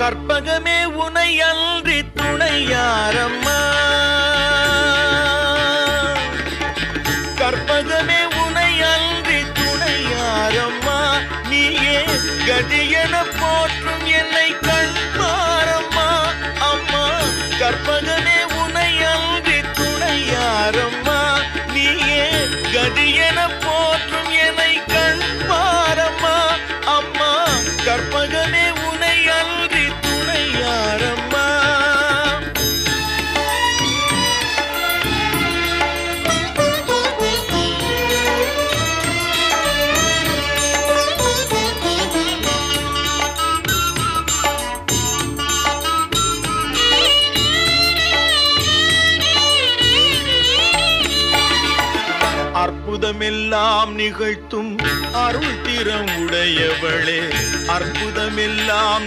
கற்பகமே உனை அன்றி துணையாரம்மா, கற்பகமே உனை அன்றி துணையாரம்மா, நீயே கதியென போற்றும் என்னை கண்பாரம்மா. அம்மா கற்பகமே உனை அன்றி துணையாரம்மா, நீயே கதியென போற்றும் என்னை கண்பாரம்மா. அம்மா கற்பகமே உனை அன்றி துணையாரம்மா. அற்புதமெல்லாம் நிகழ்த்தும் அருள் திறம் உடையவளே, அற்புதமெல்லாம்